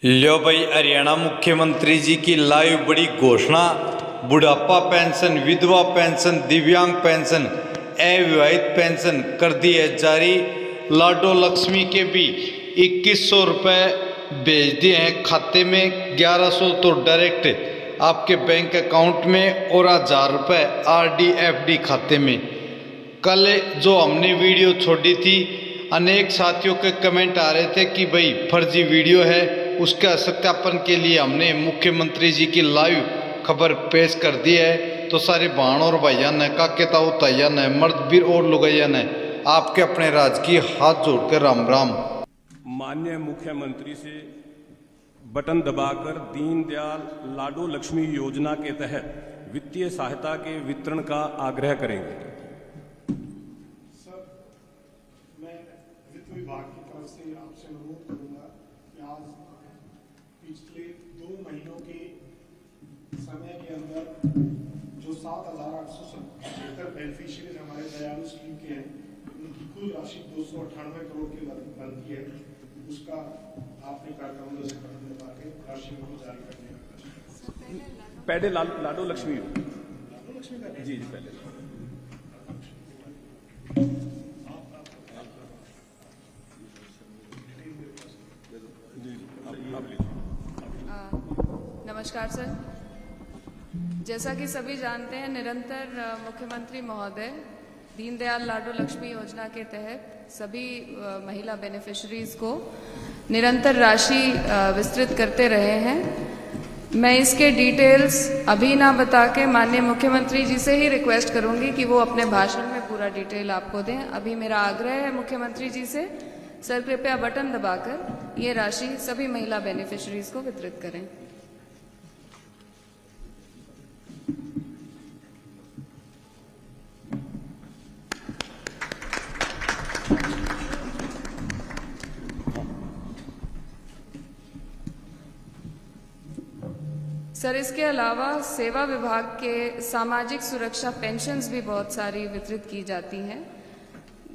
लो भाई, हरियाणा मुख्यमंत्री जी की लाइव बड़ी घोषणा। बुढ़ापा पेंशन, विधवा पेंशन, दिव्यांग पेंशन, अविवाहित पेंशन कर दी है जारी। लाडो लक्ष्मी के भी 2100 रुपये भेज दिए हैं खाते में। 1100 तो डायरेक्ट आपके बैंक अकाउंट में और 1000 रुपये RD FD खाते में। कल जो हमने वीडियो छोड़ी थी, अनेक साथियों के कमेंट आ रहे थे कि भाई फर्जी वीडियो है। उसका सत्यापन के लिए हमने मुख्यमंत्री जी की लाइव खबर पेश कर दी है। तो सारे बहनों और भाइयों ने, काके ताऊ ताइया ने, मर्द वीर और लुगैया ने आपके अपने राजकीय हाथ जोड़कर राम राम। माननीय मुख्यमंत्री से बटन दबाकर दीनदयाल लाडो लक्ष्मी योजना के तहत वित्तीय सहायता के वितरण का आग्रह करेंगे। सर, मैं वित्त विभाग की तरफ से आपसे अनुरोध करूंगा कि आज पिछले 2 महीनों के समय के अंदर जो 7,877 बेनिफिशियरीज हमारे दयालु स्कीम के हैं, उनकी कुल राशि 298 करोड़ की बनती है। उसका आपने कार्यक्रमों से बटन दबा के राशि को जारी करने का पहले लाडो लक्ष्मी का जी पहले नमस्कार सर। जैसा कि सभी जानते हैं, निरंतर मुख्यमंत्री महोदय दीनदयाल लाडो लक्ष्मी योजना के तहत सभी महिला बेनिफिशरीज को निरंतर राशि विस्तृत करते रहे हैं। मैं इसके डिटेल्स अभी ना बता के माननीय मुख्यमंत्री जी से ही रिक्वेस्ट करूंगी कि वो अपने भाषण में पूरा डिटेल आपको दें। अभी मेरा आग्रह है मुख्यमंत्री जी से, सर कृपया बटन दबाकर ये राशि सभी महिला बेनिफिशरीज को वितरित करें। सर, इसके अलावा सेवा विभाग के सामाजिक सुरक्षा पेंशन्स भी बहुत सारी वितरित की जाती हैं।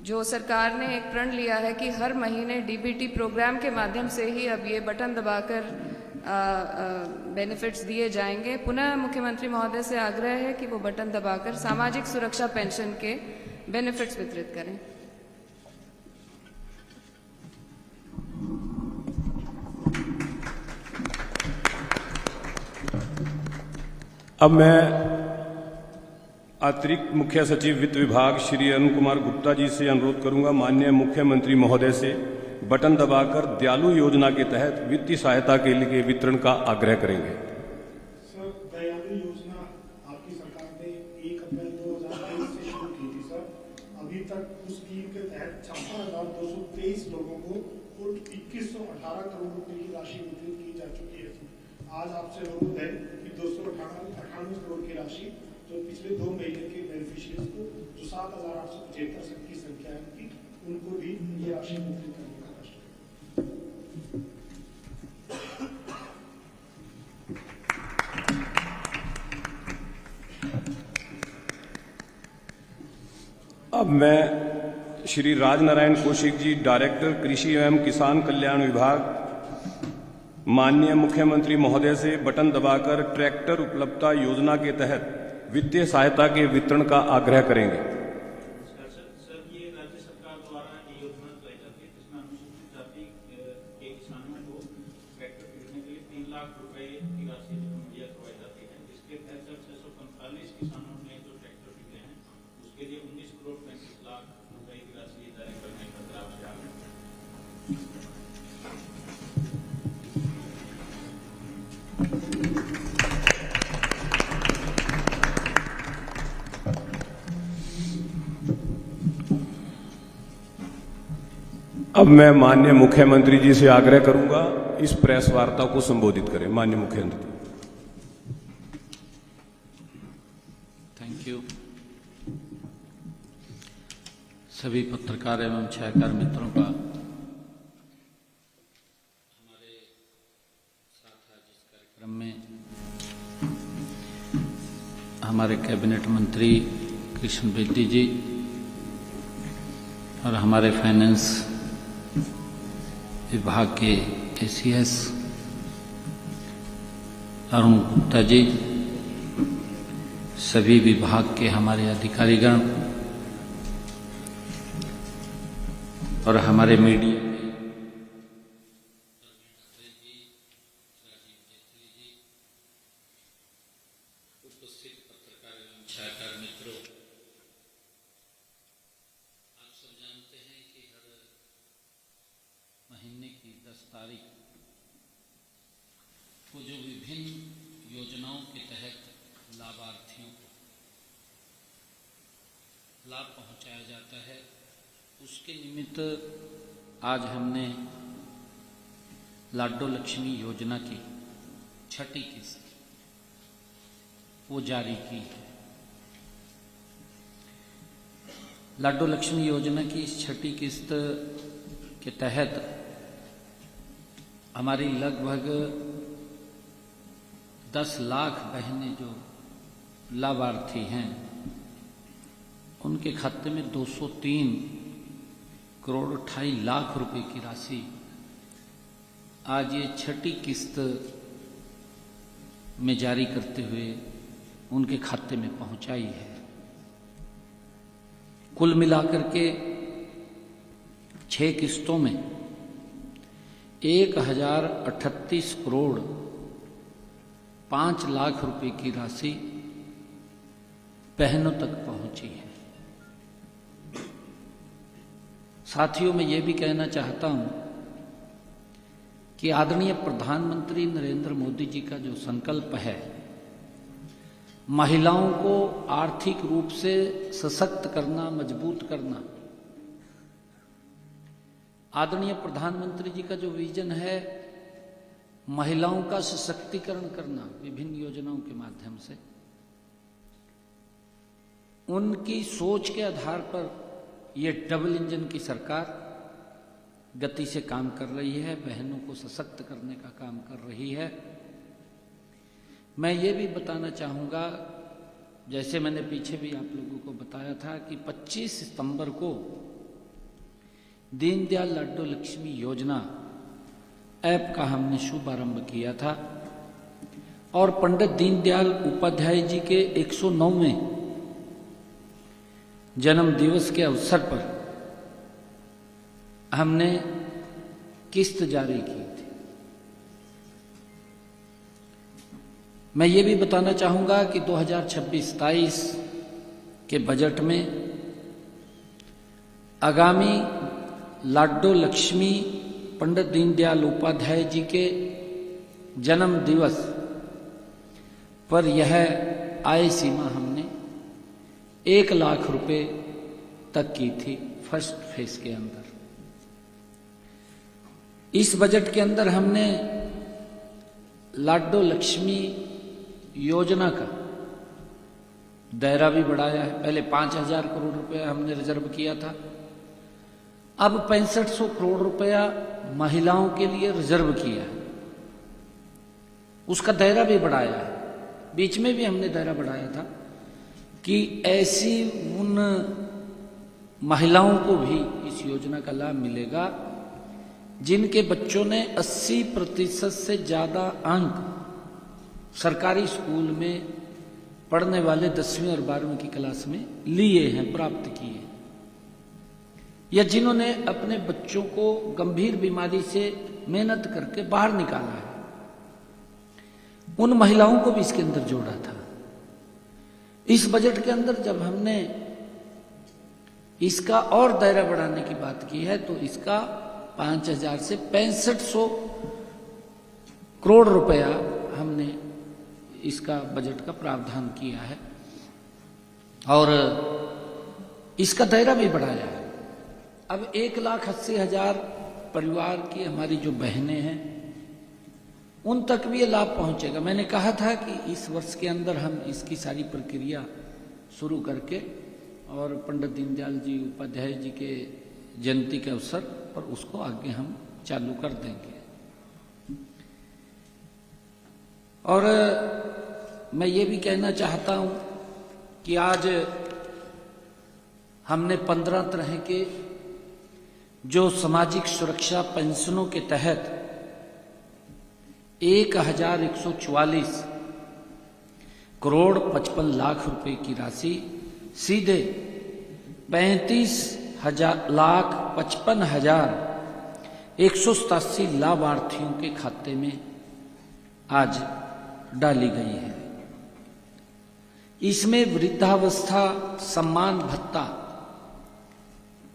जो सरकार ने एक प्रण लिया है कि हर महीने DBT प्रोग्राम के माध्यम से ही अब ये बटन दबाकर बेनिफिट्स दिए जाएंगे। पुनः मुख्यमंत्री महोदय से आग्रह है कि वो बटन दबाकर सामाजिक सुरक्षा पेंशन के बेनिफिट्स वितरित करें। अब मैं अतिरिक्त मुख्य सचिव वित्त विभाग श्री अरुण कुमार गुप्ता जी से अनुरोध करूंगा, माननीय मुख्यमंत्री महोदय से बटन दबाकर दयालु योजना के तहत वित्तीय सहायता के लिए वितरण का आग्रह करेंगे। सर, दयालु योजना आपकी सरकार ने 1 अप्रैल 2023 से शुरू की थी। सर, अभी तक उस स्कीम के तहत 56,223 लोगों को कुल 2118 करोड़ रुपए की राशि वितरित की जा चुकी है। आज आपसे अनुरोध है कि 298 करोड़ की राशि जो पिछले 2 महीने के बेनिफिशियरीज को, जो 7,875 की संख्या है उनकी, उनको भी ये राशि वितरित करने का प्रश्न। अब मैं श्री राजनारायण कौशिक जी, डायरेक्टर कृषि एवं किसान कल्याण विभाग, माननीय मुख्यमंत्री महोदय से बटन दबाकर ट्रैक्टर उपलब्धता योजना के तहत वित्तीय सहायता के वितरण का आग्रह करेंगे। सर, ये राज्य सरकार द्वारा ये योजना चलाई जाती है जिसमें अनुसूचित जाति के किसानों को ट्रैक्टर खरीदने के लिए 3 लाख रुपए की राशि मुहैया करवाई जाती है। इसके तहत 645 किसानों ने जो ट्रैक्टर खरीदे हैं उसके लिए 19 करोड़ 35 लाख रुपए की राशि जारी करने का प्रस्ताव है। अब मैं माननीय मुख्यमंत्री जी से आग्रह करूंगा इस प्रेस वार्ता को संबोधित करें। माननीय मुख्यमंत्री। Thank you. सभी पत्रकार एवं छायाकार मित्रों का हमारे साथ आज इस कार्यक्रम में हमारे कैबिनेट मंत्री कृष्ण बेदी जी और हमारे फाइनेंस विभाग के ACS अरुण गुप्ता जी, सभी विभाग के हमारे अधिकारीगण और हमारे मीडिया उपस्थित पत्रकार एवं छायाकार मित्रों, आप सब जानते हैं कि हर महीने की 10 तारीख को जो विभिन्न योजनाओं के तहत लाभार्थियों को लाभ पहुंचाया जाता है, उसके निमित्त आज हमने लाडो लक्ष्मी योजना की 6ठी किस्त वो जारी की है। लाडो लक्ष्मी योजना की इस 6ठी किस्त के तहत हमारी लगभग 10 लाख बहनें जो लाभार्थी हैं, उनके खाते में 203 करोड़ 28 लाख रुपए की राशि आज ये 6ठी किस्त में जारी करते हुए उनके खाते में पहुंचाई है। कुल मिलाकर के 6 किस्तों में 1038 करोड़ 5 लाख रुपए की राशि बहनों तक पहुंची है। साथियों, मैं ये भी कहना चाहता हूं कि आदरणीय प्रधानमंत्री नरेंद्र मोदी जी का जो संकल्प है, महिलाओं को आर्थिक रूप से सशक्त करना, मजबूत करना, आदरणीय प्रधानमंत्री जी का जो विजन है, महिलाओं का सशक्तिकरण करना विभिन्न योजनाओं के माध्यम से, उनकी सोच के आधार पर ये डबल इंजन की सरकार गति से काम कर रही है, बहनों को सशक्त करने का काम कर रही है। मैं ये भी बताना चाहूँगा, जैसे मैंने पीछे भी आप लोगों को बताया था कि 25 सितंबर को दीनदयाल लाडो लक्ष्मी योजना ऐप का हमने शुभारंभ किया था और पंडित दीनदयाल उपाध्याय जी के 109वें जन्म दिवस के अवसर पर हमने किस्त जारी की थी। मैं ये भी बताना चाहूँगा कि 2026-27 के बजट में आगामी लाडो लक्ष्मी पंडित दीनदयाल उपाध्याय जी के जन्म दिवस पर यह आय सीमा हमने 1 लाख रुपए तक की थी फर्स्ट फेज के अंदर। इस बजट के अंदर हमने लाडो लक्ष्मी योजना का दायरा भी बढ़ाया है। पहले 5,000 करोड़ रुपया हमने रिजर्व किया था, अब 6500 करोड़ रुपया महिलाओं के लिए रिजर्व किया है, उसका दायरा भी बढ़ाया है। बीच में भी हमने दायरा बढ़ाया था कि ऐसी उन महिलाओं को भी इस योजना का लाभ मिलेगा जिनके बच्चों ने 80% से ज्यादा अंक सरकारी स्कूल में पढ़ने वाले 10वीं और 12वीं की क्लास में लिए हैं, प्राप्त किए, या जिन्होंने अपने बच्चों को गंभीर बीमारी से मेहनत करके बाहर निकाला है, उन महिलाओं को भी इसके अंदर जोड़ा था। इस बजट के अंदर जब हमने इसका और दायरा बढ़ाने की बात की है तो इसका 5,000 से 6500 करोड़ रुपया हमने इसका बजट का प्रावधान किया है और इसका दायरा भी बढ़ाया है। अब 1,80,000 परिवार की हमारी जो बहनें हैं उन तक भी ये लाभ पहुंचेगा। मैंने कहा था कि इस वर्ष के अंदर हम इसकी सारी प्रक्रिया शुरू करके और पंडित दीनदयाल जी उपाध्याय जी के जयंती के अवसर पर उसको आगे हम चालू कर देंगे। और मैं ये भी कहना चाहता हूं कि आज हमने 15 तरह के जो सामाजिक सुरक्षा पेंशनों के तहत 1144 करोड़ 55 लाख रुपए की राशि सीधे 35,55,187 लाभार्थियों के खाते में आज डाली गई है। इसमें वृद्धावस्था सम्मान भत्ता,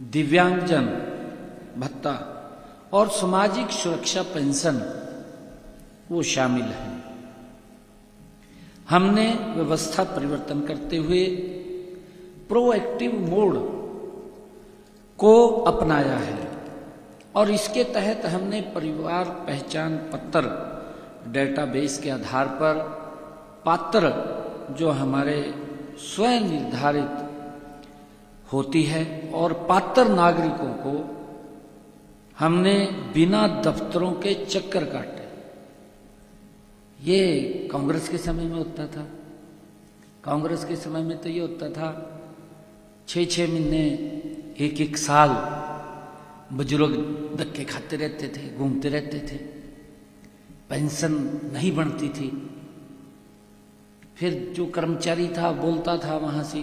दिव्यांगजन भत्ता और सामाजिक सुरक्षा पेंशन वो शामिल है। हमने व्यवस्था परिवर्तन करते हुए प्रोएक्टिव मोड को अपनाया है और इसके तहत हमने परिवार पहचान पत्र डेटाबेस के आधार पर पात्र जो हमारे स्वयं निर्धारित होती है और पात्र नागरिकों को हमने बिना दफ्तरों के चक्कर काटे। ये कांग्रेस के समय में होता था। कांग्रेस के समय में तो ये होता था 6-6 महीने 1-1 साल बुजुर्ग धक्के खाते रहते थे, घूमते रहते थे, पेंशन नहीं बनती थी। फिर जो कर्मचारी था बोलता था वहां से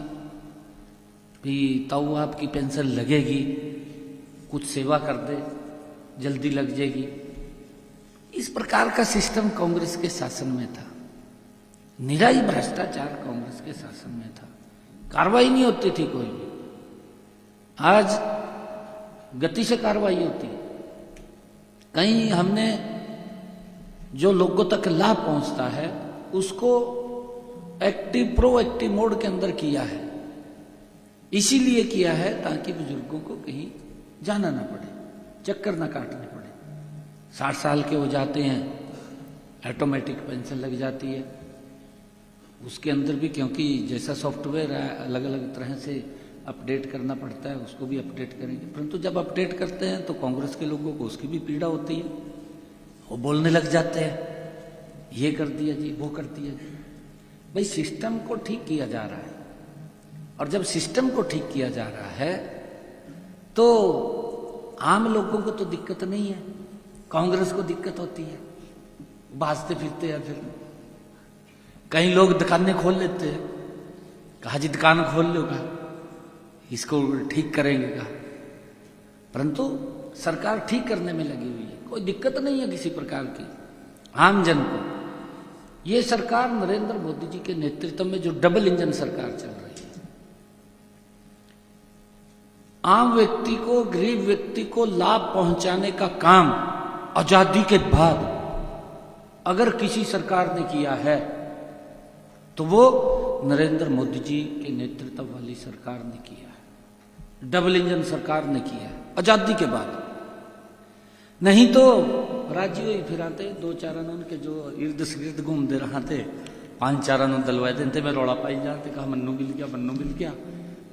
भी ताऊ आपकी पेंशन लगेगी, कुछ सेवा कर दे, जल्दी लग जाएगी। इस प्रकार का सिस्टम कांग्रेस के शासन में था। निराई भ्रष्टाचार कांग्रेस के शासन में था। कार्रवाई नहीं होती थी कोई भी। आज गति से कार्रवाई होती है। कहीं हमने जो लोगों तक लाभ पहुंचता है उसको प्रोएक्टिव मोड के अंदर किया है। इसीलिए किया है ताकि बुजुर्गों को कहीं जाना ना पड़े, चक्कर ना काटने पड़े। 60 साल के हो जाते हैं, ऑटोमेटिक पेंशन लग जाती है। उसके अंदर भी क्योंकि जैसा सॉफ्टवेयर है अलग अलग तरह से अपडेट करना पड़ता है, उसको भी अपडेट करेंगे। परंतु जब अपडेट करते हैं तो कांग्रेस के लोगों को उसकी भी पीड़ा होती है। वो बोलने लग जाते हैं, ये कर दिया जी, वो कर दिया जी। भाई सिस्टम को ठीक किया जा रहा है और जब सिस्टम को ठीक किया जा रहा है तो आम लोगों को तो दिक्कत नहीं है, कांग्रेस को दिक्कत होती है। भाजते फिरते हैं। फिर कई लोग दुकानें खोल लेते हैं, कहा जी दुकान खोल लो, कहा इसको ठीक करेंगे, कहा। परंतु सरकार ठीक करने में लगी हुई है, कोई दिक्कत नहीं है किसी प्रकार की आम जन को। ये सरकार नरेंद्र मोदी जी के नेतृत्व में जो डबल इंजन सरकार चल रही है, आम व्यक्ति को, गरीब व्यक्ति को लाभ पहुंचाने का काम आजादी के बाद अगर किसी सरकार ने किया है तो वो नरेंद्र मोदी जी के नेतृत्व वाली सरकार ने किया है। डबल इंजन सरकार ने किया है आजादी के बाद। नहीं तो राज्य ही फिराते 2-4 उनके जो इर्द गिर्द घूमते रहा थे, 5-4 दलवाए देते में रौला पाई जाते, कहा मन्नू मिल गया, मन्नू मिल गया।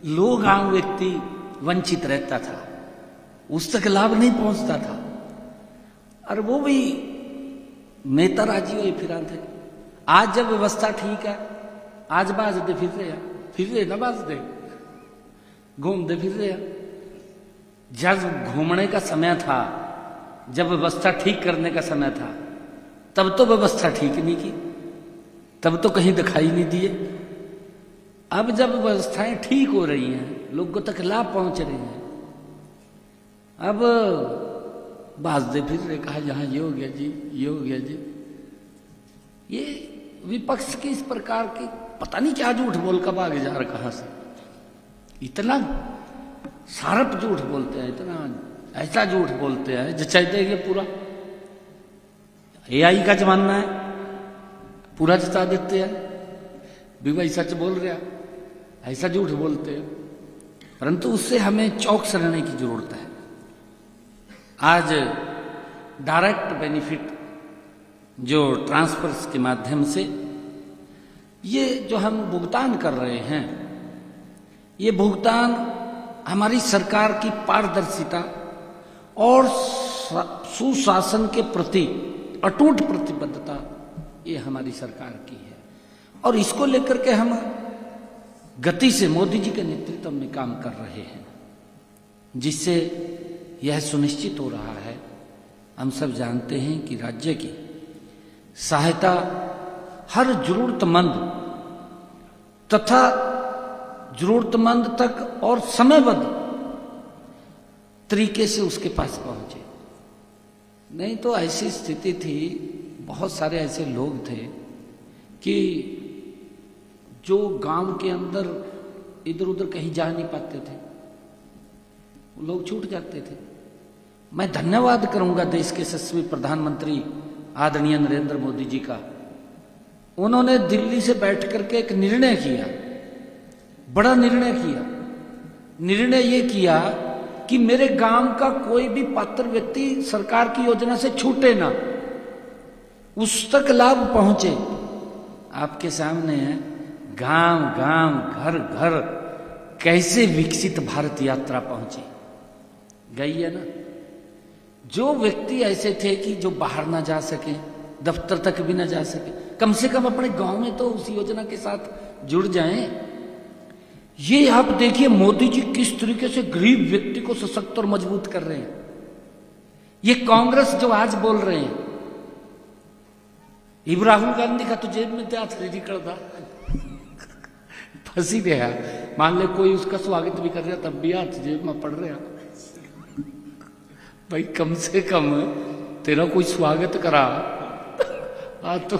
लोग आम व्यक्ति वंचित रहता था, उस तक लाभ नहीं पहुंचता था। और वो भी नेता राजी हुए फिरा थे। आज जब व्यवस्था ठीक है, आज बाज दे फिर रहे ना बाज दे, घूमते फिर रहे। जब घूमने का समय था, जब व्यवस्था ठीक करने का समय था, तब तो व्यवस्था ठीक नहीं की, तब तो कहीं दिखाई नहीं दिए। अब जब व्यवस्थाएं ठीक हो रही हैं, लोगों तक लाभ पहुंच रहे हैं, अब भाजते फिर रहे, कहा यहाँ ये हो गया जी, ये हो गया जी। ये विपक्ष की इस प्रकार की पता नहीं क्या झूठ बोल कब आगे जा रहा, कहां से इतना सारप झूठ बोलते हैं, इतना ऐसा झूठ बोलते हैं जचा देंगे पूरा। AI का जमाना है, पूरा जचा देते हैं भी भाई सच बोल रहा, ऐसा झूठ बोलते हैं। परंतु उससे हमें चौकस रहने की जरूरत है। आज डायरेक्ट बेनिफिट जो ट्रांसफर्स के माध्यम से ये जो हम भुगतान कर रहे हैं, ये भुगतान हमारी सरकार की पारदर्शिता और सुशासन के प्रति अटूट प्रतिबद्धता ये हमारी सरकार की है। और इसको लेकर के हम गति से मोदी जी के नेतृत्व में काम कर रहे हैं, जिससे यह सुनिश्चित हो रहा है। हम सब जानते हैं कि राज्य की सहायता हर जरूरतमंद तथा जरूरतमंद तक और समयबद्ध तरीके से उसके पास पहुंचे। नहीं तो ऐसी स्थिति थी, बहुत सारे ऐसे लोग थे कि जो गांव के अंदर इधर उधर कहीं जा नहीं पाते थे, वो लोग छूट जाते थे। मैं धन्यवाद करूंगा देश के यशस्वी प्रधानमंत्री आदरणीय नरेंद्र मोदी जी का। उन्होंने दिल्ली से बैठ करके एक निर्णय किया, बड़ा निर्णय किया। निर्णय ये किया कि मेरे गांव का कोई भी पात्र व्यक्ति सरकार की योजना से छूटे ना, उस तक लाभ पहुंचे। आपके सामने है गांव गांव घर घर कैसे विकसित भारत यात्रा पहुंची, गई है ना। जो व्यक्ति ऐसे थे कि जो बाहर ना जा सके, दफ्तर तक भी ना जा सके, कम से कम अपने गांव में तो उस योजना के साथ जुड़ जाएं। ये आप देखिए मोदी जी किस तरीके से गरीब व्यक्ति को सशक्त और मजबूत कर रहे हैं। ये कांग्रेस जो आज बोल रहे हैं, इब राहुल गांधी का तो जेब में हाथ नहीं निकलता, फंसी गया। मान ले कोई उसका स्वागत भी कर रहा तब भी हाथ जेब में पड़ रहा। भाई कम से कम तेरा कोई स्वागत करा तो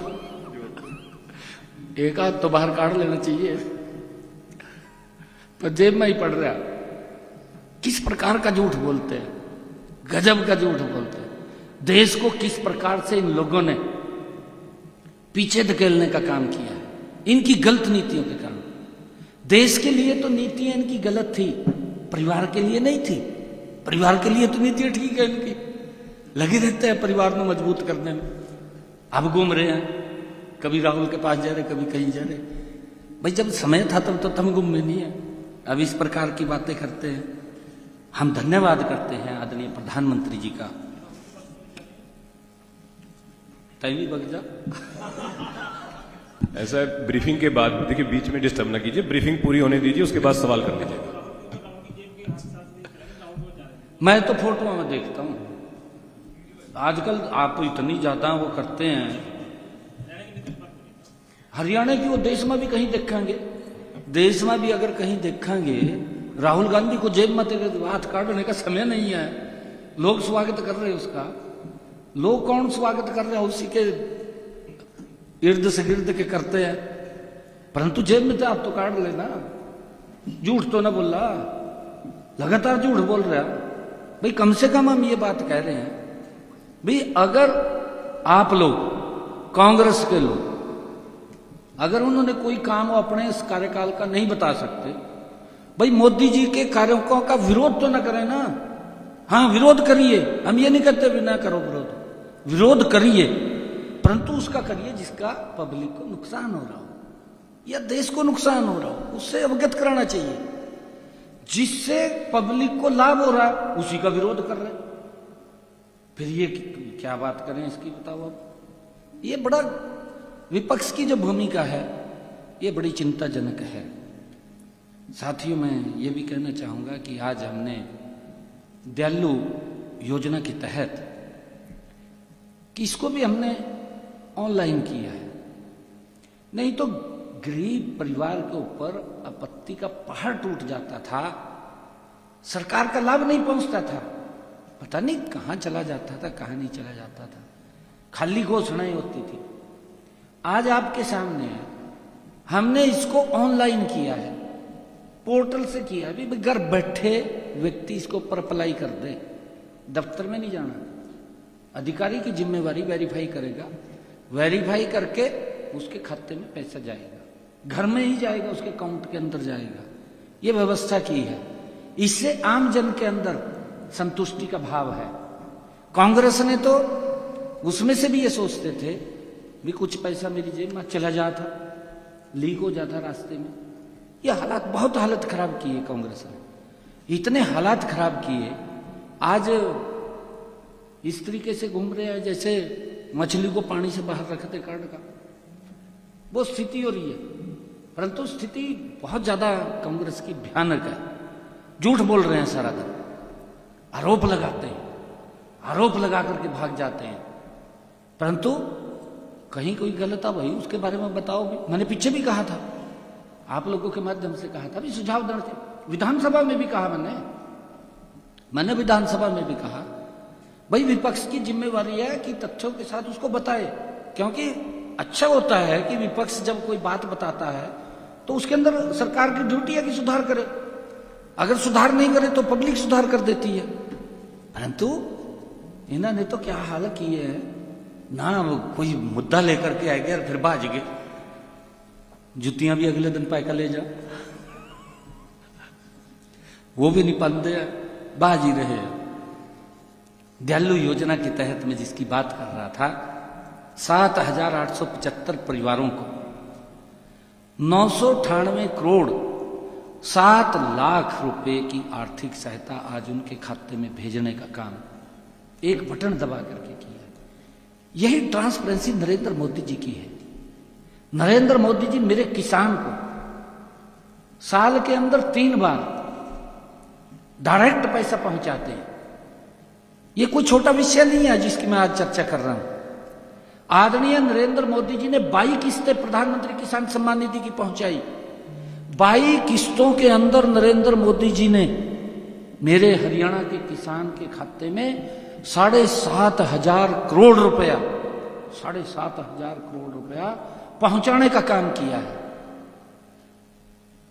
एक हाथ तो बाहर काट लेना चाहिए, पर जेब में ही पड़ रहा। किस प्रकार का झूठ बोलते हैं, गजब का झूठ बोलते हैं। देश को किस प्रकार से इन लोगों ने पीछे धकेलने का काम किया है, इनकी गलत नीतियों के कारण। देश के लिए तो नीतियां इनकी गलत थी, परिवार के लिए नहीं थी। परिवार के लिए तो नीतियां ठीक है इनकी, लगे रहते हैं परिवार को मजबूत करने में। अब घूम रहे हैं, कभी राहुल के पास जा रहे, कभी कहीं जा रहे। भाई जब समय था तब तो तुम घूम में नहीं है, अब इस प्रकार की बातें करते हैं। हम धन्यवाद करते हैं आदरणीय प्रधानमंत्री जी का। तैवी बग जा ऐसा है, ब्रीफिंग के बाद देखिए बीच में डिस्टर्ब ना कीजिए, ब्रीफिंग पूरी होने दीजिए, उसके बाद सवाल कर लीजिए। मैं तो फोटो में देखता हूं, आजकल आप इतनी ज्यादा वो करते हैं। हरियाणा की वो देश में भी कहीं देखेंगे, देश में भी अगर कहीं देखेंगे, राहुल गांधी को जेब में तेरे हाथ काटने का समय नहीं है। लोग स्वागत कर रहे हैं उसका। लोग कौन स्वागत कर रहे हैं, उसी के इर्द से गिर्द के करते हैं, परंतु जेब में तो आप तो काट लेना। झूठ तो ना बोल रहा, लगातार झूठ बोल रहा। भाई कम से कम हम ये बात कह रहे हैं, भाई अगर आप लोग कांग्रेस के लोग अगर उन्होंने कोई काम अपने इस कार्यकाल का नहीं बता सकते, भाई मोदी जी के कार्यों का विरोध तो ना करें ना। हाँ विरोध करिए, हम ये नहीं कहते भी ना करो विरोध, विरोध करिए, परंतु उसका करिए जिसका पब्लिक को नुकसान हो रहा हो या देश को नुकसान हो रहा हो, उससे अवगत कराना चाहिए। जिससे पब्लिक को लाभ हो रहा है उसी का विरोध कर रहे हैं। फिर ये क्या बात करें इसकी, बताओ अब। ये बड़ा विपक्ष की जो भूमिका है ये बड़ी चिंताजनक है। साथियों मैं ये भी कहना चाहूंगा कि आज हमने दयालु योजना के तहत कि इसको भी हमने ऑनलाइन किया है, नहीं तो गरीब परिवार के ऊपर आपत्ति का पहाड़ टूट जाता था, सरकार का लाभ नहीं पहुंचता था, पता नहीं कहां चला जाता था, कहां नहीं चला जाता था, खाली घोषणाएं होती थी। आज आपके सामने है, हमने इसको ऑनलाइन किया है, पोर्टल से किया है। अभी घर बैठे व्यक्ति इसको पर अप्लाई कर दे, दफ्तर में नहीं जाना, अधिकारी की जिम्मेवारी वेरीफाई करेगा, वेरीफाई करके उसके खाते में पैसा जाएगा, घर में ही जाएगा, उसके अकाउंट के अंदर जाएगा। ये व्यवस्था की है, इससे आम जन के अंदर संतुष्टि का भाव है। कांग्रेस ने तो उसमें से भी ये सोचते थे भी कुछ पैसा मेरी जेब में चला जाता, लीक हो जाता रास्ते में। ये हालात, बहुत हालत खराब की है कांग्रेस ने, इतने हालात खराब किए। आज इस तरीके से घूम रहे हैं जैसे मछली को पानी से बाहर रखते काट का, वो स्थिति हो रही है। परंतु स्थिति बहुत ज्यादा कांग्रेस की भयानक है। झूठ बोल रहे हैं सारा दिन, आरोप लगाते हैं, आरोप लगा करके भाग जाते हैं, परंतु कहीं कोई गलत है भाई उसके बारे में बताओ भी। मैंने पीछे भी कहा था, आप लोगों के माध्यम से कहा था, भी सुझाव देना चाहिए। विधानसभा में भी कहा मैंने विधानसभा में भी कहा भाई विपक्ष की जिम्मेवारी है कि तथ्यों के साथ उसको बताए, क्योंकि अच्छा होता है कि विपक्ष जब कोई बात बताता है तो उसके अंदर सरकार की ड्यूटी है कि सुधार करे, अगर सुधार नहीं करे तो पब्लिक सुधार कर देती है। परंतु इन्होंने तो क्या हाल किए है ना, कोई मुद्दा लेकर के आए गए और फिर भाज गए, जुतियां भी अगले दिन पैका ले जा, वो भी नहीं पाते हैं, बाज ही रहे हैं। दयालु योजना के तहत मैं जिसकी बात कर रहा था, 7,875 परिवारों को 998 करोड़ 7 लाख रुपए की आर्थिक सहायता आज उनके खाते में भेजने का काम एक बटन दबा करके किया। यही ट्रांसपेरेंसी नरेंद्र मोदी जी की है। नरेंद्र मोदी जी मेरे किसान को साल के अंदर 3 बार डायरेक्ट पैसा पहुंचाते हैं। ये कोई छोटा विषय नहीं है जिसकी मैं आज चर्चा कर रहा हूं। आदरणीय नरेंद्र मोदी जी ने 22 किस्तें प्रधानमंत्री किसान सम्मान निधि की पहुंचाई। 22 किस्तों के अंदर नरेंद्र मोदी जी ने मेरे हरियाणा के किसान के खाते में 7,500 करोड़ रुपया 7,500 करोड़ रुपया पहुंचाने का काम किया है।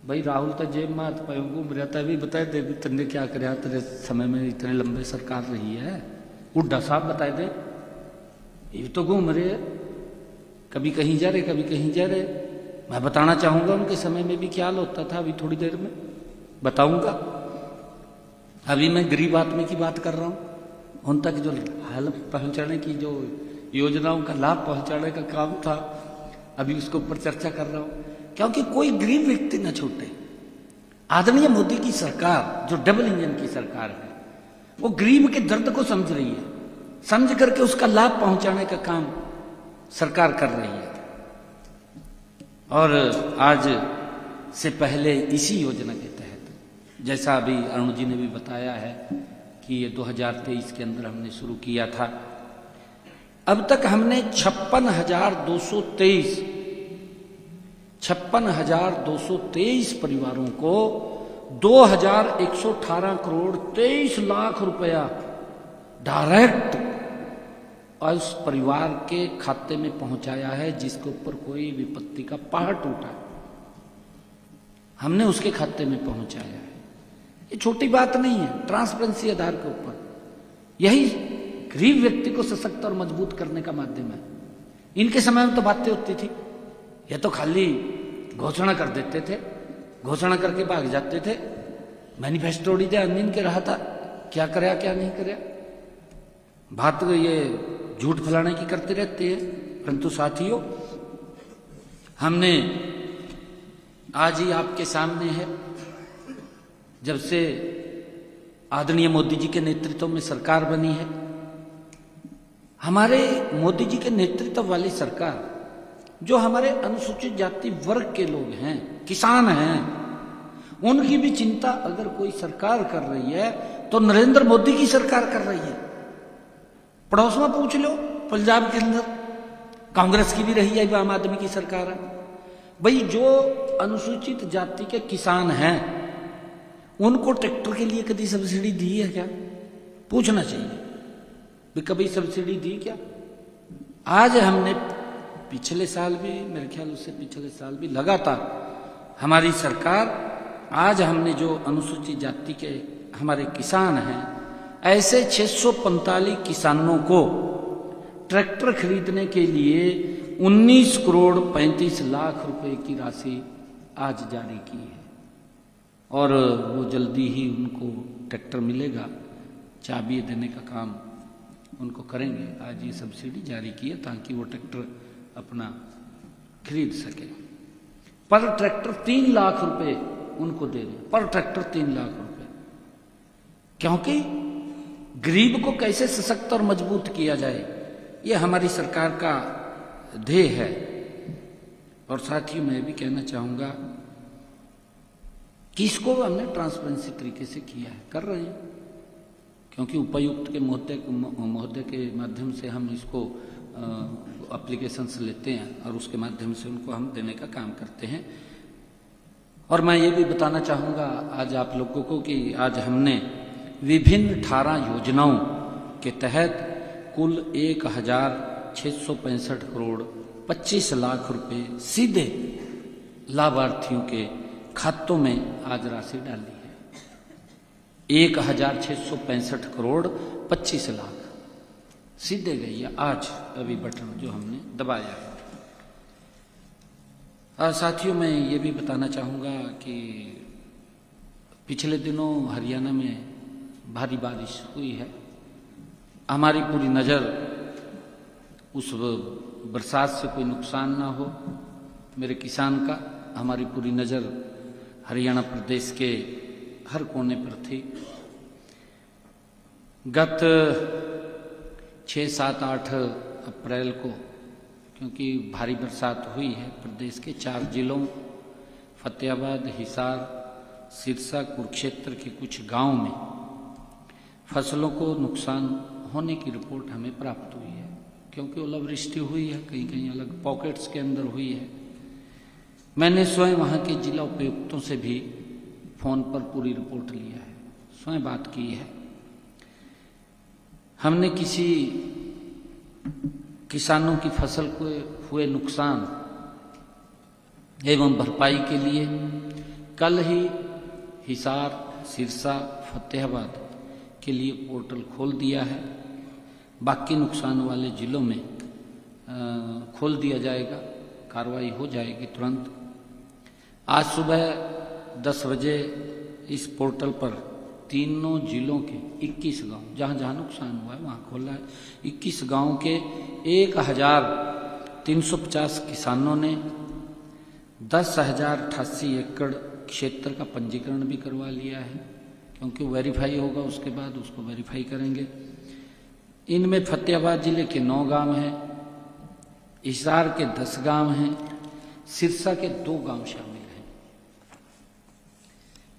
भाई राहुल तो जेब में हाथ पाए घूम रहा था, भी बताए दे तुमने क्या कराया, तेरे समय में इतने लंबे सरकार रही है, उड्डा साहब बताए दे। ये तो घूम रहे, कभी कहीं जा रहे कभी कहीं जा रहे। मैं बताना चाहूंगा उनके समय में भी क्या हाल होता था, अभी थोड़ी देर में बताऊंगा। अभी मैं गरीब आदमी की बात कर रहा हूं, उन तक जो हेल्प पहुंचाने की, जो योजनाओं का लाभ पहुंचाने का काम था, अभी उसके ऊपर चर्चा कर रहा हूं, क्योंकि कोई गरीब व्यक्ति न छूटे। आदरणीय मोदी की सरकार जो डबल इंजन की सरकार है, वो गरीब के दर्द को समझ रही है, समझ करके उसका लाभ पहुंचाने का काम सरकार कर रही है। और आज से पहले इसी योजना के तहत, जैसा अभी अरुण जी ने भी बताया है कि ये 2023 के अंदर हमने शुरू किया था, अब तक हमने 56,223 परिवारों को 2,118 करोड़ 23 लाख रुपया डायरेक्ट उस परिवार के खाते में पहुंचाया है जिसके ऊपर कोई विपत्ति का पहाड़ टूटा है, हमने उसके खाते में पहुंचाया है। ये छोटी बात नहीं है। ट्रांसपेरेंसी आधार के ऊपर यही गरीब व्यक्ति को सशक्त और मजबूत करने का माध्यम है। इनके समय में तो बातें होती थी, ये तो खाली घोषणा कर देते थे, घोषणा करके भाग जाते थे। मैनिफेस्टो उड़ी थे, अनमीन के रहा था, क्या कराया क्या नहीं कराया, बात तो ये झूठ फैलाने की करते रहते हैं। परंतु साथियों, हमने आज ही आपके सामने है, जब से आदरणीय मोदी जी के नेतृत्व में सरकार बनी है, हमारे मोदी जी के नेतृत्व वाली सरकार जो हमारे अनुसूचित जाति वर्ग के लोग हैं, किसान हैं, उनकी भी चिंता अगर कोई सरकार कर रही है तो नरेंद्र मोदी की सरकार कर रही है। पड़ोस में पूछ लो, पंजाब के अंदर कांग्रेस की भी रही है, आम आदमी की सरकार है। भाई जो अनुसूचित जाति के किसान हैं उनको ट्रैक्टर के लिए कभी सब्सिडी दी है क्या? पूछना चाहिए भी कभी सब्सिडी दी क्या? आज हमने पिछले साल भी, मेरे ख्याल उससे पिछले साल भी लगातार हमारी सरकार, आज हमने जो अनुसूचित जाति के हमारे किसान हैं, ऐसे 645 किसानों को ट्रैक्टर खरीदने के लिए 19 करोड़ 35 लाख रुपए की राशि आज जारी की है। और वो जल्दी ही उनको ट्रैक्टर मिलेगा, चाबी देने का काम उनको करेंगे। आज ये सब्सिडी जारी की है ताकि वो ट्रैक्टर अपना खरीद सके। पर ट्रैक्टर 3 लाख रुपए उनको दे रहे, पर ट्रैक्टर 3 लाख रुपए, क्योंकि गरीब को कैसे सशक्त और मजबूत किया जाए, ये हमारी सरकार का ध्येय है। और साथ ही मैं भी कहना चाहूंगा कि इसको हमने ट्रांसपेरेंसी तरीके से किया है, कर रहे हैं, क्योंकि उपायुक्त के महोदय के माध्यम से हम इसको एप्लीकेशंस लेते हैं और उसके माध्यम से उनको हम देने का काम करते हैं। और मैं ये भी बताना चाहूँगा आज आप लोगों को कि आज हमने विभिन्न 18 योजनाओं के तहत कुल 1,665 करोड़ 25 लाख रुपए सीधे लाभार्थियों के खातों में आज राशि डाली है। 1,665 करोड़ 25 लाख सीधे गई है आज, अभी बटन जो हमने दबाया है। साथियों, मैं ये भी बताना चाहूँगा कि पिछले दिनों हरियाणा में भारी बारिश हुई है। हमारी पूरी नज़र उस बरसात से कोई नुकसान ना हो मेरे किसान का, हमारी पूरी नज़र हरियाणा प्रदेश के हर कोने पर थी। गत 6, 7, 8 अप्रैल को क्योंकि भारी बरसात हुई है प्रदेश के 4 जिलों फतेहाबाद, हिसार, सिरसा, कुरुक्षेत्र के कुछ गांव में फसलों को नुकसान होने की रिपोर्ट हमें प्राप्त हुई है, क्योंकि ओलावृष्टि हुई है, कहीं कहीं अलग पॉकेट्स के अंदर हुई है। मैंने स्वयं वहाँ के जिला उपायुक्तों से भी फोन पर पूरी रिपोर्ट लिया है, स्वयं बात की है। हमने किसी किसानों की फसल को हुए नुकसान एवं भरपाई के लिए कल ही हिसार, सिरसा, फतेहाबाद के लिए पोर्टल खोल दिया है। बाकी नुकसान वाले जिलों में खोल दिया जाएगा, कार्रवाई हो जाएगी तुरंत। आज सुबह 10 बजे इस पोर्टल पर तीनों जिलों के 21 गांव, जहाँ जहाँ नुकसान हुआ है वहाँ खोला है। 21 गांव के 1,350 किसानों ने 10,088 एकड़ क्षेत्र का पंजीकरण भी करवा लिया है, क्योंकि वेरीफाई होगा, उसके बाद उसको वेरीफाई करेंगे। इनमें फतेहाबाद जिले के 9 गांव हैं, हिसार के 10 गांव हैं, सिरसा के 2 गांव शामिल हैं।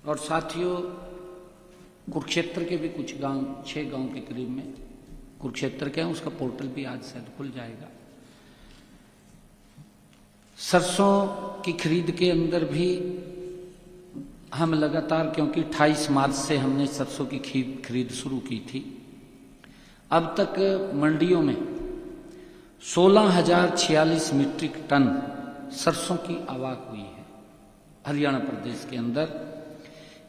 और साथियों, कुरुक्षेत्र के भी कुछ गांव, 6 गांव के करीब में कुरुक्षेत्र के हैं, उसका पोर्टल भी आज शायद खुल जाएगा। सरसों की खरीद के अंदर भी हम लगातार, क्योंकि 28 मार्च से हमने सरसों की खरीद शुरू की थी, अब तक मंडियों में 16,046 मीट्रिक टन सरसों की आवक हुई है हरियाणा प्रदेश के अंदर।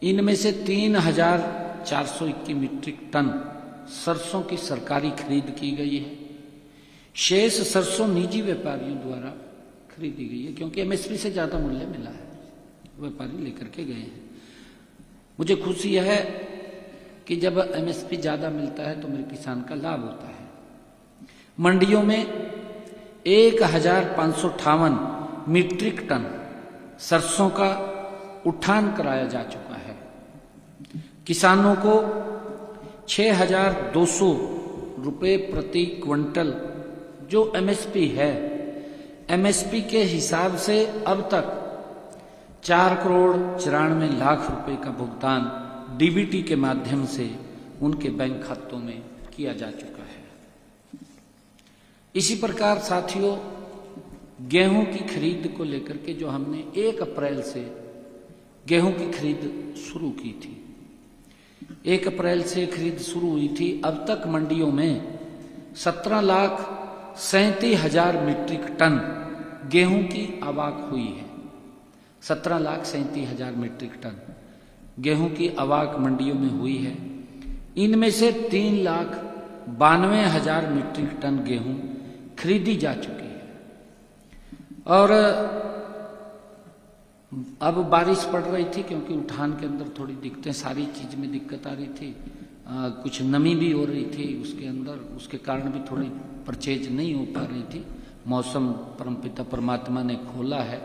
इनमें से 3,421 मीट्रिक टन सरसों की सरकारी खरीद की गई है। शेष सरसों निजी व्यापारियों द्वारा खरीदी गई है, क्योंकि एमएसपी से ज्यादा मूल्य मिला है, व्यापारी लेकर के गए हैं। मुझे खुशी है कि जब एमएसपी ज्यादा मिलता है तो मेरे किसान का लाभ होता है। मंडियों में 1,558 मीट्रिक टन सरसों का उठान कराया जा चुका है। किसानों को 6,200 रुपये प्रति क्विंटल जो एमएसपी है, एमएसपी के हिसाब से अब तक 4,94,00,000 रुपए का भुगतान डीबीटी के माध्यम से उनके बैंक खातों में किया जा चुका है। इसी प्रकार साथियों, गेहूं की खरीद को लेकर के जो हमने 1 अप्रैल से गेहूं की खरीद शुरू की थी, 1 अप्रैल से खरीद शुरू हुई थी, अब तक मंडियों में 17,37,000 मीट्रिक टन गेहूं की आवक हुई है। 17,37,000 मीट्रिक टन गेहूं की आवक मंडियों में हुई है। इनमें से 3,92,000 मीट्रिक टन गेहूं खरीदी जा चुकी है। और अब बारिश पड़ रही थी, क्योंकि उठान के अंदर थोड़ी दिक्कतें, सारी चीज में दिक्कत आ रही थी, कुछ नमी भी हो रही थी उसके अंदर, उसके कारण भी थोड़ी परचेज नहीं हो पा रही थी। मौसम परमपिता परमात्मा ने खोला है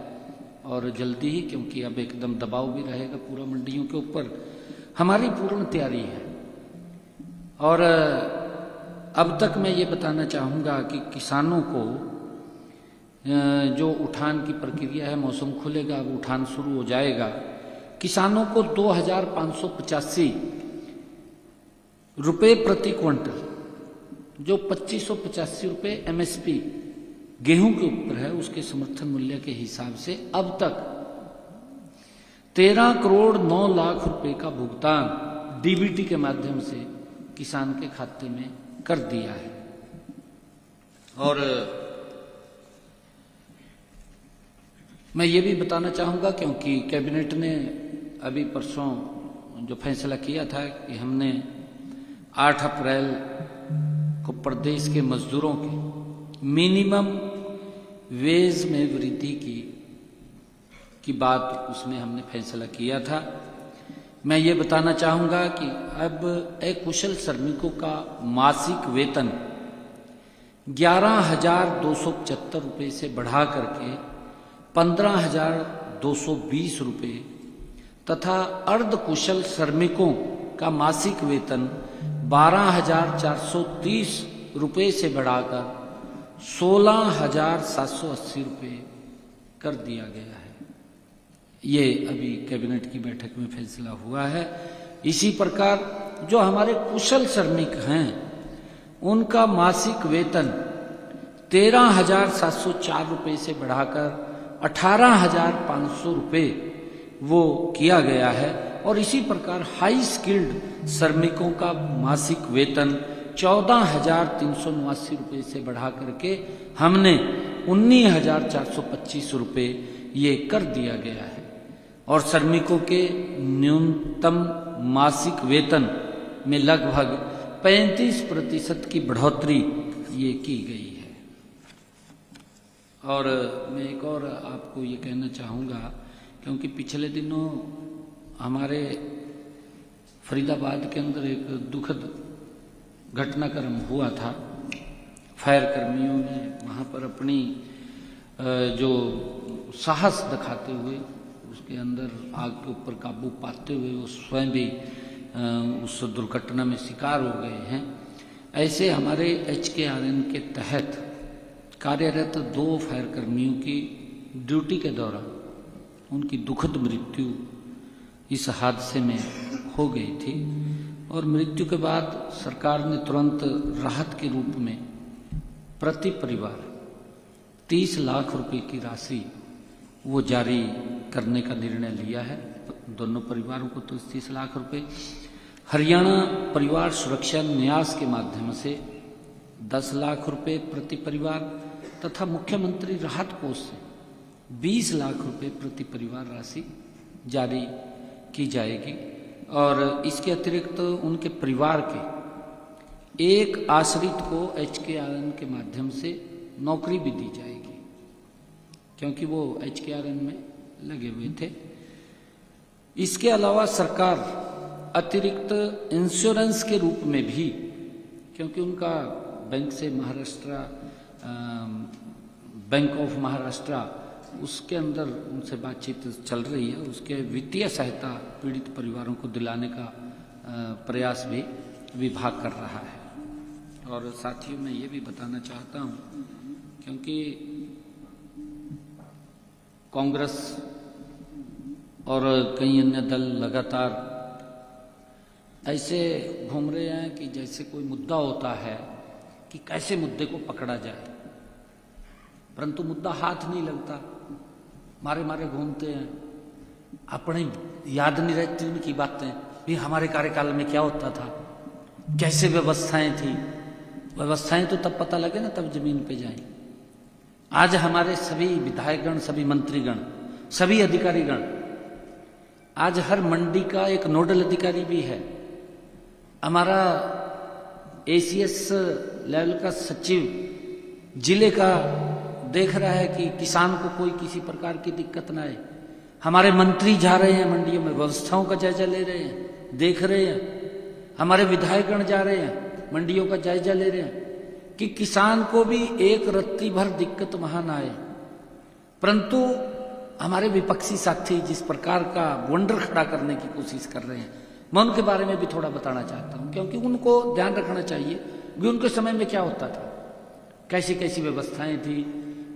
और जल्दी ही, क्योंकि अब एकदम दबाव भी रहेगा पूरा मंडियों के ऊपर, हमारी पूर्ण तैयारी है। और अब तक मैं ये बताना चाहूँगा कि किसानों को जो उठान की प्रक्रिया है, मौसम खुलेगा, अब उठान शुरू हो जाएगा, किसानों को 2,585 रुपये प्रति क्विंटल, जो 2,585 रुपये एमएसपी गेहूं के ऊपर है उसके समर्थन मूल्य के हिसाब से अब तक 13 करोड़ 9 लाख रुपए का भुगतान डीबीटी के माध्यम से किसान के खाते में कर दिया है। और मैं ये भी बताना चाहूंगा, क्योंकि कैबिनेट ने अभी परसों जो फैसला किया था कि हमने 8 अप्रैल को प्रदेश के मजदूरों के मिनिमम वेज में वृद्धि की बात उसमें हमने फैसला किया था। मैं ये बताना चाहूंगा कि अब अकुशल श्रमिकों का मासिक वेतन 11,275 रुपये से बढ़ा करके 15,220 रुपये तथा अर्धकुशल श्रमिकों का मासिक वेतन 12,430 रुपये से बढ़ाकर 16,780 रुपये कर दिया गया है। ये अभी कैबिनेट की बैठक में फैसला हुआ है। इसी प्रकार जो हमारे कुशल श्रमिक हैं उनका मासिक वेतन 13,704 रुपये से बढ़ाकर 18,500 रुपये वो किया गया है। और इसी प्रकार हाई स्किल्ड श्रमिकों का मासिक वेतन 14,389 रुपये से बढ़ा करके हमने 19,425 रुपये ये कर दिया गया है। और श्रमिकों के न्यूनतम मासिक वेतन में लगभग 35% की बढ़ोतरी ये की गई है। और मैं एक और आपको ये कहना चाहूँगा, क्योंकि पिछले दिनों हमारे फरीदाबाद के अंदर एक दुखद घटनाक्रम हुआ था। फायर कर्मियों ने वहाँ पर अपनी जो साहस दिखाते हुए उसके अंदर आग के ऊपर काबू पाते हुए वो स्वयं भी उस दुर्घटना में शिकार हो गए हैं। ऐसे हमारे HKRN के तहत कार्यरत 2 फायर कर्मियों की ड्यूटी के दौरान उनकी दुखद मृत्यु इस हादसे में हो गई थी। और मृत्यु के बाद सरकार ने तुरंत राहत के रूप में प्रति परिवार 30 लाख रुपए की राशि वो जारी करने का निर्णय लिया है। दोनों परिवारों को तो 30 लाख रुपए, हरियाणा परिवार सुरक्षा न्यास के माध्यम से 10 लाख रुपए प्रति परिवार तथा मुख्यमंत्री राहत कोष से 20 लाख रुपए प्रति परिवार राशि जारी की जाएगी। और इसके अतिरिक्त उनके परिवार के एक आश्रित को HKRN के माध्यम से नौकरी भी दी जाएगी, क्योंकि वो HKRN में लगे हुए थे। इसके अलावा सरकार अतिरिक्त इंश्योरेंस के रूप में भी, क्योंकि उनका बैंक से महाराष्ट्र बैंक ऑफ महाराष्ट्र उसके अंदर उनसे बातचीत चल रही है, उसके वित्तीय सहायता पीड़ित परिवारों को दिलाने का प्रयास भी विभाग कर रहा है। और साथियों मैं ये भी बताना चाहता हूँ, क्योंकि कांग्रेस और कई अन्य दल लगातार ऐसे घूम रहे हैं कि जैसे कोई मुद्दा होता है कि कैसे मुद्दे को पकड़ा जाए, परंतु मुद्दा हाथ नहीं लगता, मारे मारे घूमते हैं। अपने याद नहीं रहती उनकी बातें भी, हमारे कार्यकाल में क्या होता था, कैसे व्यवस्थाएं थी। व्यवस्थाएं तो तब पता लगे ना, तब जमीन पे जाएं। आज हमारे सभी विधायकगण, सभी मंत्रीगण, सभी अधिकारीगण, आज हर मंडी का एक नोडल अधिकारी भी है। हमारा ACS लेवल का सचिव जिले का देख रहा है कि किसान को कोई किसी प्रकार की दिक्कत ना आए। हमारे मंत्री जा रहे हैं मंडियों में, व्यवस्थाओं का जायजा ले रहे हैं, देख रहे हैं। हमारे विधायकगण जा रहे हैं, मंडियों का जायजा ले रहे हैं कि किसान को भी एक रत्ती भर दिक्कत वहां ना आए। परंतु हमारे विपक्षी साथी जिस प्रकार का वंडर खड़ा करने की कोशिश कर रहे हैं, मैं उनके बारे में भी थोड़ा बताना चाहता हूं, क्योंकि उनको ध्यान रखना चाहिए कि उनके समय में क्या होता था, कैसी कैसी व्यवस्थाएं थी,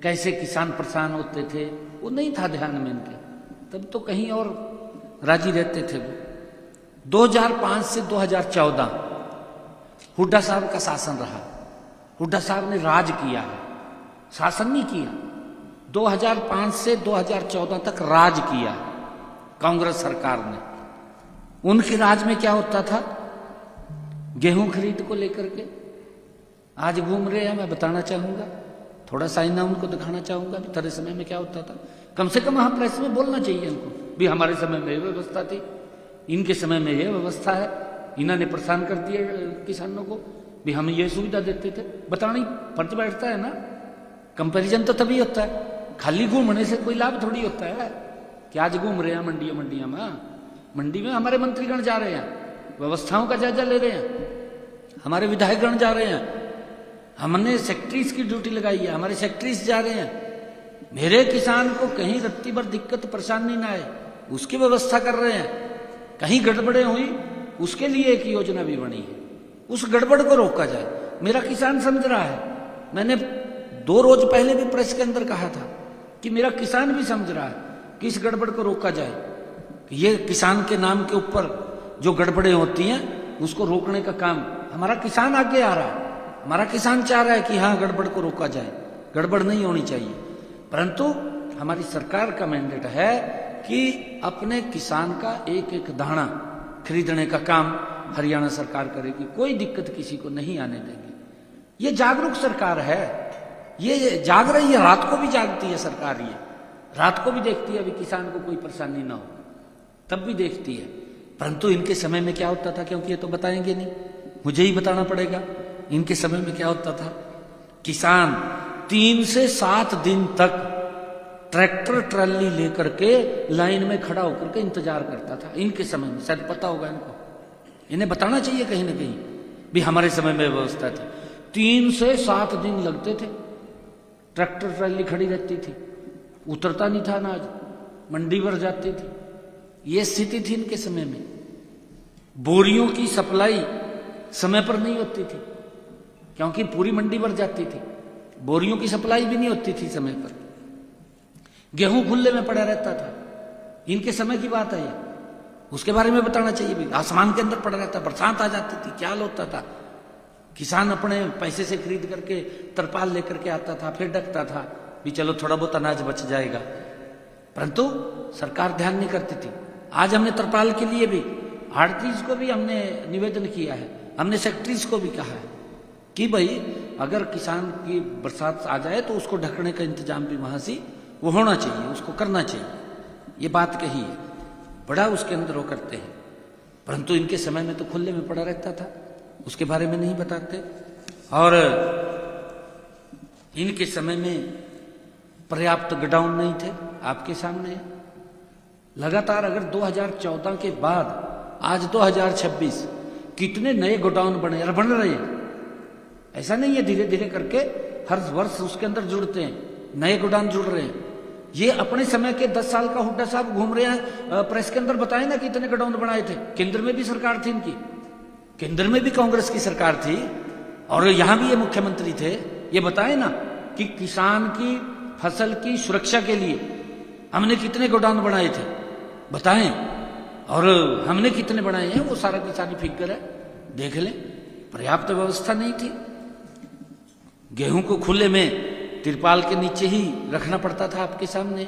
कैसे किसान परेशान होते थे, वो नहीं था ध्यान में इनके। तब तो कहीं और राजी रहते थे वो। 2005 से 2014 हुड्डा साहब का शासन रहा। हुड्डा साहब ने राज किया है। शासन नहीं किया। 2005 से 2014 तक राज किया कांग्रेस सरकार ने। उनके राज में क्या होता था? गेहूं खरीद को लेकर के आज घूम रहे हैं। मैं बताना चाहूंगा, थोड़ा सा आईना उनको दिखाना चाहूंगा भी तेरे समय में क्या होता था। कम से कम वहां प्रेस में बोलना चाहिए इनको भी हमारे समय में ये व्यवस्था थी, इनके समय में ये व्यवस्था है, इन्होंने परेशान कर दिया किसानों को भी हम ये सुविधा देते थे। बताना ही फर्ज बैठता है ना। कंपैरिजन तो तभी होता है, खाली घूमने से कोई लाभ थोड़ी होता है कि आज घूम रहे हैं मंडियों में। मंडी में हमारे मंत्रीगण जा रहे हैं, व्यवस्थाओं का जायजा ले रहे हैं, हमारे विधायकगण जा रहे हैं, हमने सेक्रेटरीज की ड्यूटी लगाई है, हमारे सेक्रेटरीज जा रहे हैं। मेरे किसान को कहीं रत्ती भर दिक्कत परेशानी ना आए उसकी व्यवस्था कर रहे हैं। कहीं गड़बड़े हुई उसके लिए एक योजना भी बनी है, उस गड़बड़ को रोका जाए। मेरा किसान समझ रहा है। मैंने 2 रोज पहले भी प्रेस के अंदर कहा था कि मेरा किसान भी समझ रहा है कि इस गड़बड़ को रोका जाए। ये किसान के नाम के ऊपर जो गड़बड़ें होती हैं उसको रोकने का काम हमारा किसान आगे आ रहा है। हमारा किसान चाह रहा है कि हाँ गड़बड़ को रोका जाए, गड़बड़ नहीं होनी चाहिए। परंतु हमारी सरकार का मैंडेट है कि अपने किसान का एक एक दाना खरीदने का काम हरियाणा सरकार करेगी, कोई दिक्कत किसी को नहीं आने देगी। ये जागरूक सरकार है, ये जाग रही है, रात को भी जागती है सरकार। ये रात को भी देखती है अभी किसान को कोई परेशानी ना हो, तब भी देखती है। परंतु इनके समय में क्या होता था, क्योंकि ये तो बताएंगे नहीं, मुझे ही बताना पड़ेगा। इनके समय में क्या होता था, किसान 3 से 7 दिन तक ट्रैक्टर ट्रॉली लेकर के लाइन में खड़ा होकर के इंतजार करता था। इनके समय में शायद पता होगा इनको, इन्हें बताना चाहिए कहीं ना कहीं भी हमारे समय में व्यवस्था थी। 3 से 7 दिन लगते थे, ट्रैक्टर ट्रॉली खड़ी रहती थी, उतरता नहीं था अनाज, मंडी भर जाती थी। ये स्थिति थी इनके समय में। बोरियों की सप्लाई समय पर नहीं होती थी क्योंकि पूरी मंडी भर जाती थी। बोरियों की सप्लाई भी नहीं होती थी समय पर। गेहूं खुले में पड़ा रहता था, इनके समय की बात है ये, उसके बारे में बताना चाहिए भी। आसमान के अंदर पड़ा रहता, बरसात आ जाती थी, क्या होता था, किसान अपने पैसे से खरीद करके तरपाल लेकर के आता था, फिर ढकता था भी चलो थोड़ा बहुत अनाज बच जाएगा। परंतु सरकार ध्यान नहीं करती थी। आज हमने तरपाल के लिए भी आड़तीस को भी हमने निवेदन किया है, हमने सेक्रेटरीज को भी कहा है कि भाई अगर किसान की बरसात आ जाए तो उसको ढकने का इंतजाम भी वहां से वो होना चाहिए, उसको करना चाहिए। ये बात कही है, बड़ा उसके अंदर वो करते हैं। परंतु इनके समय में तो खुले में पड़ा रहता था, उसके बारे में नहीं बताते। और इनके समय में पर्याप्त गोडाउन नहीं थे, आपके सामने है। लगातार अगर 2014 के बाद आज 2026 कितने नए गोडाउन बने और बन रहे हैं। ऐसा नहीं है, धीरे धीरे करके हर वर्ष उसके अंदर जुड़ते हैं, नए गोडाउन जुड़ रहे हैं। ये अपने समय के 10 साल का हुड्डा साहब घूम रहे हैं, प्रेस के अंदर बताए ना कितने गोडाउन बनाए थे। केंद्र में भी सरकार थी इनकी, केंद्र में भी कांग्रेस की सरकार थी और यहां भी ये मुख्यमंत्री थे। ये बताए ना कि किसान की फसल की सुरक्षा के लिए हमने कितने गोडाउन बनाए थे, बताएं। और हमने कितने बनाए हैं वो सारा की सारी फिगर है, देख लें। पर्याप्त व्यवस्था नहीं थी। गेहूं को खुले में तिरपाल के नीचे ही रखना पड़ता था, आपके सामने।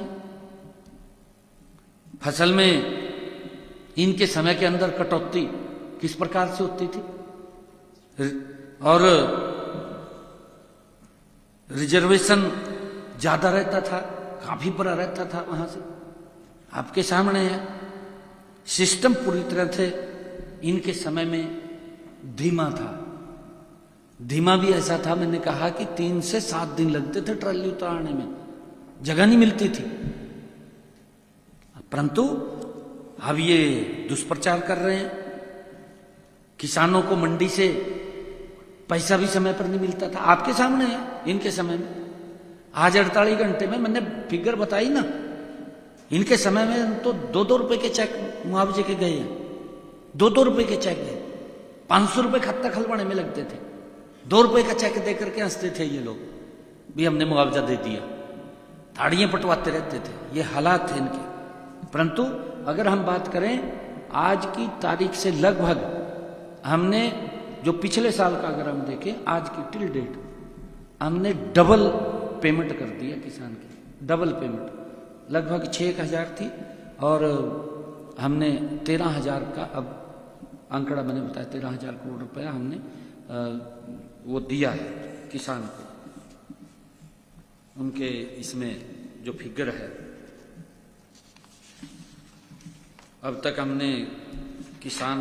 फसल में इनके समय के अंदर कटौती किस प्रकार से होती थी और रिजर्वेशन ज्यादा रहता था, काफी बड़ा रहता था वहां से, आपके सामने है। सिस्टम पूरी तरह से इनके समय में धीमा था। धीमा भी ऐसा था, मैंने कहा कि 3 से 7 दिन लगते थे ट्रॉली उतारने में, जगह नहीं मिलती थी। परंतु अब ये दुष्प्रचार कर रहे हैं, किसानों को मंडी से पैसा भी समय पर नहीं मिलता था, आपके सामने है। इनके समय में आज 48 घंटे में मैंने फिगर बताई ना, इनके समय में तो 2-2 रुपए के चेक मुआवजे के गए हैं, 2-2 रुपए के चेक गए। 500 रुपए खत्ता खलवाने में लगते थे, 2 रुपए का चेक दे करके हंसते थे ये लोग भी हमने मुआवजा दे दिया, ताड़ियां पटवाते रहते थे। ये हालात थे इनके। परंतु अगर हम बात करें आज की तारीख से, लगभग हमने जो पिछले साल का अगर हम देखें आज की टिल डेट, हमने डबल पेमेंट कर दी है किसान की, डबल पेमेंट। लगभग 6,000 थी और हमने 13,000 का, अब आंकड़ा मैंने बताया 13,000 करोड़ रुपया हमने वो दिया है किसान को। उनके इसमें जो फिगर है, अब तक हमने किसान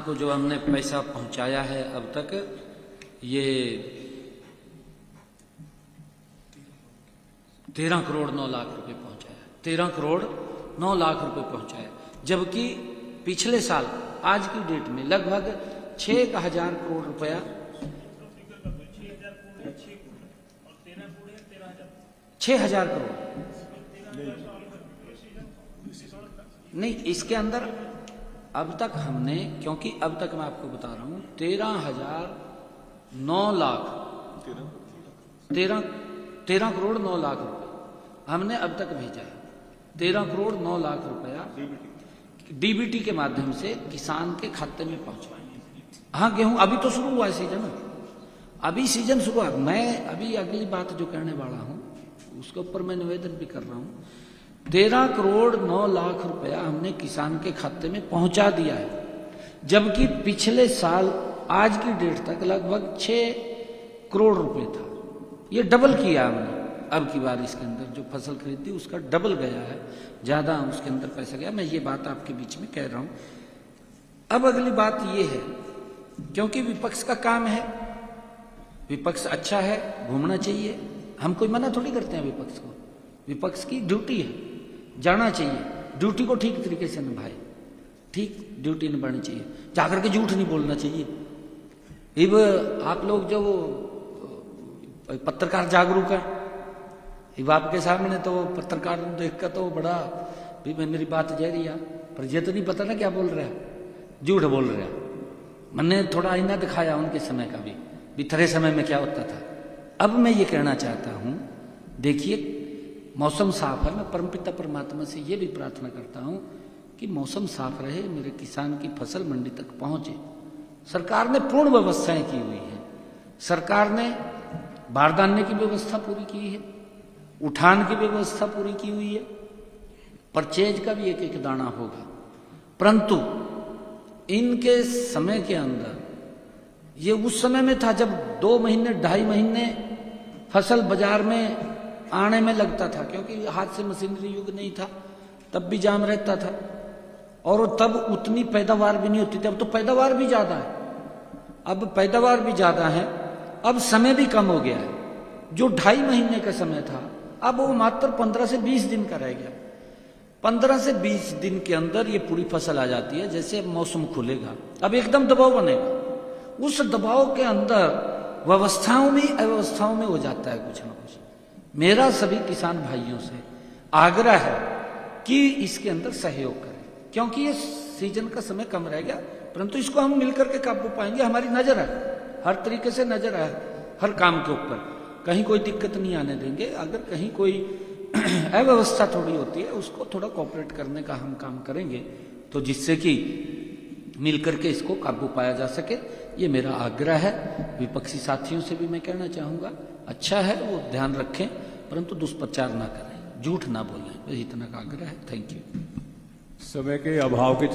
को जो हमने पैसा पहुंचाया है अब तक, ये 13 करोड़ 9 लाख रुपए पहुंचाया, 13 करोड़ 9 लाख रुपए पहुंचाया। जबकि पिछले साल आज की डेट में लगभग 6,000 करोड़ रुपया, 6,000 करोड़ नहीं, इसके अंदर अब तक हमने, क्योंकि अब तक मैं आपको बता रहा हूं 13 करोड़ 9 लाख रुपए हमने अब तक भेजा है। 13 करोड़ 9 लाख रुपया डीबीटी के माध्यम से किसान के खाते में पहुंचा। हाँ, गेहूं अभी तो शुरू हुआ है सीजन, अभी सीजन शुरू हुआ। मैं अभी अगली बात जो कहने वाला हूं उसके ऊपर मैं निवेदन भी कर रहा हूं। 13 करोड़ 9 लाख रुपया हमने किसान के खाते में पहुंचा दिया है, जबकि पिछले साल आज की डेट तक लगभग 6 करोड़ रुपए था। ये डबल किया हमने अब की बार, इसके अंदर जो फसल खरीदी उसका डबल गया है, ज्यादा उसके अंदर पैसा गया। मैं ये बात आपके बीच में कह रहा हूं। अब अगली बात ये है, क्योंकि विपक्ष का काम है, विपक्ष अच्छा है, घूमना चाहिए, हम कोई मना थोड़ी करते हैं विपक्ष को। विपक्ष की ड्यूटी है, जाना चाहिए, ड्यूटी को ठीक तरीके से निभाए, ठीक ड्यूटी निभानी चाहिए, जाकर के झूठ नहीं बोलना चाहिए। अब आप लोग जो पत्रकार जागरूक है, अब आपके सामने तो पत्रकार देख कर तो बड़ा भी मेरी बात जा रही है, पर ये तो नहीं पता ना क्या बोल रहा है, झूठ बोल रहा है। मैंने थोड़ा आईना दिखाया उनके समय का भी थरे समय में क्या होता था। अब मैं ये कहना चाहता हूं, देखिए मौसम साफ है, मैं परमपिता परमात्मा से ये भी प्रार्थना करता हूं कि मौसम साफ रहे, मेरे किसान की फसल मंडी तक पहुंचे। सरकार ने पूर्ण व्यवस्थाएं की हुई है, सरकार ने बारदाने की व्यवस्था पूरी की है, उठान की व्यवस्था पूरी की हुई है, परचेज का भी एक एक दाना होगा। परंतु इनके समय के अंदर, ये उस समय में था जब 2 महीने 2.5 महीने फसल बाजार में आने में लगता था, क्योंकि हाथ से मशीनरी युग नहीं था, तब भी जाम रहता था और तब उतनी पैदावार भी नहीं होती थी। अब तो पैदावार भी ज्यादा है, अब पैदावार भी ज्यादा है, अब समय भी कम हो गया है। जो 2.5 महीने का समय था अब वो मात्र 15 से 20 दिन का रह गया। 15 से 20 दिन के अंदर ये पूरी फसल आ जाती है। जैसे मौसम खुलेगा अब एकदम दबाव बनेगा, उस दबाव के अंदर व्यवस्थाओं में अव्यवस्थाओं में हो जाता है कुछ ना कुछ। मेरा सभी किसान भाइयों से आग्रह है कि इसके अंदर सहयोग करें, क्योंकि ये सीजन का समय कम रह गया, परंतु इसको हम मिलकर के काबू पाएंगे। हमारी नजर है, हर तरीके से नजर है हर काम के ऊपर, कहीं कोई दिक्कत नहीं आने देंगे। अगर कहीं कोई अव्यवस्था थोड़ी होती है उसको थोड़ा कोऑपरेट करने का हम काम करेंगे, तो जिससे कि मिलकर के इसको काबू पाया जा सके, ये मेरा आग्रह है। विपक्षी साथियों से भी मैं कहना चाहूंगा, अच्छा है वो ध्यान रखें, परंतु दुष्प्रचार ना करें, झूठ ना बोलें, बस इतना का आग्रह है। Thank you. समय के अभाव के